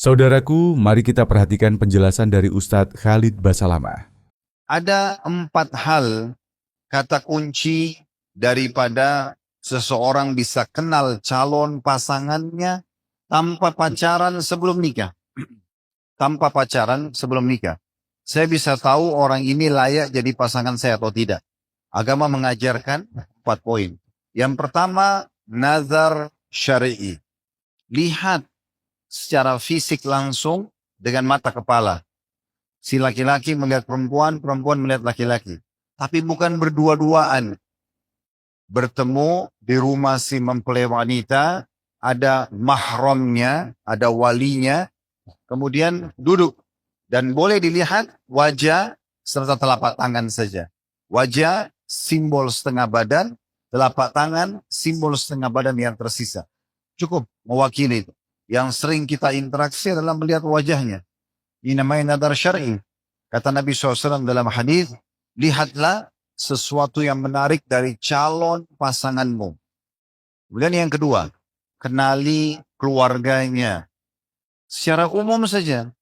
Saudaraku, mari kita perhatikan penjelasan dari Ustadz Khalid Basalamah. Ada 4 hal kata kunci daripada seseorang bisa kenal calon pasangannya tanpa pacaran sebelum nikah. Tanpa pacaran sebelum nikah. Saya bisa tahu orang ini layak jadi pasangan saya atau tidak. Agama mengajarkan 4 poin. Yang pertama, nazar syar'i. Lihat secara fisik langsung dengan mata kepala. Si laki-laki melihat perempuan, perempuan melihat laki-laki. Tapi bukan berdua-duaan. Bertemu di rumah si mempelai wanita, ada mahramnya, ada walinya, kemudian duduk. Dan boleh dilihat wajah serta telapak tangan saja. Wajah simbol setengah badan, telapak tangan simbol setengah badan yang tersisa. Cukup mewakili itu. Yang sering kita interaksi adalah melihat wajahnya. Ini namanya nadar syar'i. Kata Nabi SAW dalam hadis, lihatlah sesuatu yang menarik dari calon pasanganmu. Kemudian yang kedua, kenali keluarganya. Secara umum saja.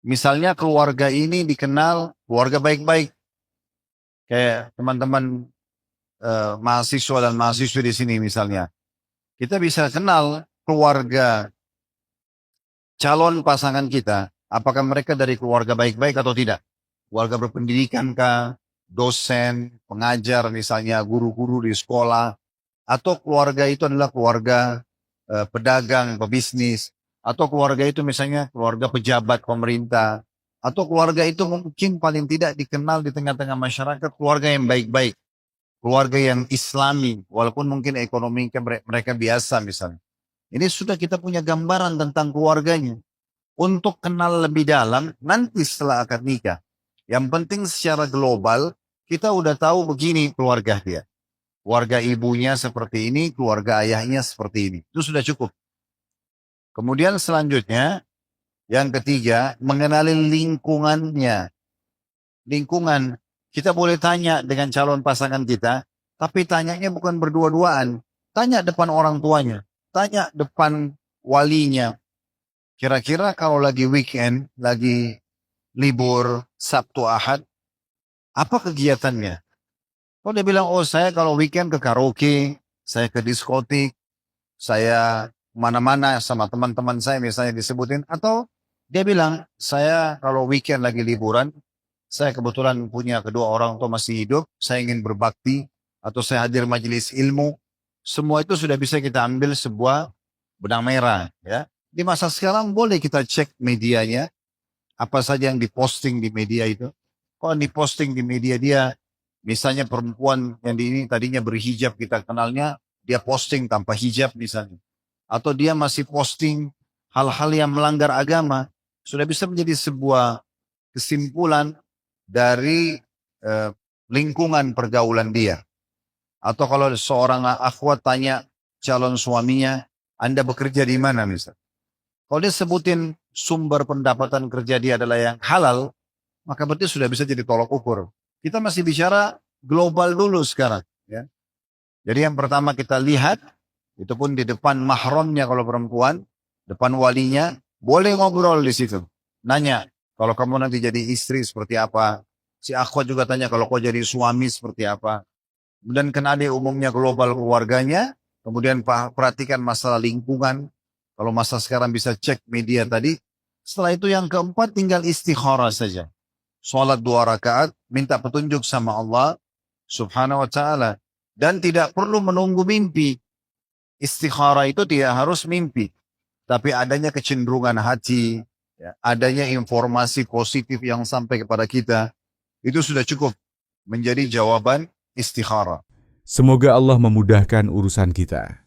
Misalnya keluarga ini dikenal keluarga baik-baik. Kayak teman-teman mahasiswa dan mahasiswi di sini misalnya. Kita bisa kenal keluarga calon pasangan kita, apakah mereka dari keluarga baik-baik atau tidak. Keluarga berpendidikan kah, dosen, pengajar misalnya, guru-guru di sekolah, atau keluarga itu adalah keluarga pedagang, pebisnis, atau keluarga itu misalnya keluarga pejabat pemerintah, atau keluarga itu mungkin paling tidak dikenal di tengah-tengah masyarakat keluarga yang baik-baik, keluarga yang islami, walaupun mungkin ekonomi mereka biasa misalnya. Ini sudah kita punya gambaran tentang keluarganya. Untuk kenal lebih dalam, nanti setelah akad nikah. Yang penting secara global, kita udah tahu begini keluarga dia. Keluarga ibunya seperti ini, keluarga ayahnya seperti ini. Itu sudah cukup. Kemudian selanjutnya, yang ketiga, mengenali lingkungannya. Lingkungan, kita boleh tanya dengan calon pasangan kita, tapi tanyanya bukan berdua-duaan. Tanya depan orang tuanya. Tanya depan walinya. Kira-kira kalau lagi weekend, lagi libur Sabtu Ahad, apa kegiatannya? Kalau dia bilang, oh saya kalau weekend ke karaoke, saya ke diskotik, saya mana-mana sama teman-teman saya misalnya disebutin. Atau dia bilang, saya kalau weekend lagi liburan, saya kebetulan punya kedua orang tua masih hidup, saya ingin berbakti, atau saya hadir majelis ilmu. Semua itu sudah bisa kita ambil sebuah benang merah. Ya. Di masa sekarang boleh kita cek medianya, apa saja yang diposting di media itu. Kalau diposting di media dia, misalnya perempuan yang ini tadinya berhijab kita kenalnya, dia posting tanpa hijab misalnya. Atau dia masih posting hal-hal yang melanggar agama, sudah bisa menjadi sebuah kesimpulan dari lingkungan pergaulan dia. Atau kalau seorang akhwat tanya calon suaminya, Anda bekerja di mana misalnya. Kalau dia sebutin sumber pendapatan kerja dia adalah yang halal, maka berarti sudah bisa jadi tolok ukur. Kita masih bicara global dulu sekarang. Ya. Jadi yang pertama kita lihat, itu pun di depan mahramnya kalau perempuan, depan walinya, boleh ngobrol di situ. Nanya, kalau kamu nanti jadi istri seperti apa. Si akhwat juga tanya, kalau kau jadi suami seperti apa. Kemudian kenali umumnya global keluarganya, kemudian perhatikan masalah lingkungan. Kalau masa sekarang bisa cek media tadi. Setelah itu yang keempat tinggal istikharah saja. Sholat 2 rakaat, minta petunjuk sama Allah subhanahu wa ta'ala. Dan tidak perlu menunggu mimpi. Istikharah itu tidak harus mimpi. Tapi adanya kecenderungan hati, ya, adanya informasi positif yang sampai kepada kita, itu sudah cukup menjadi jawaban istikharah. Semoga Allah memudahkan urusan kita.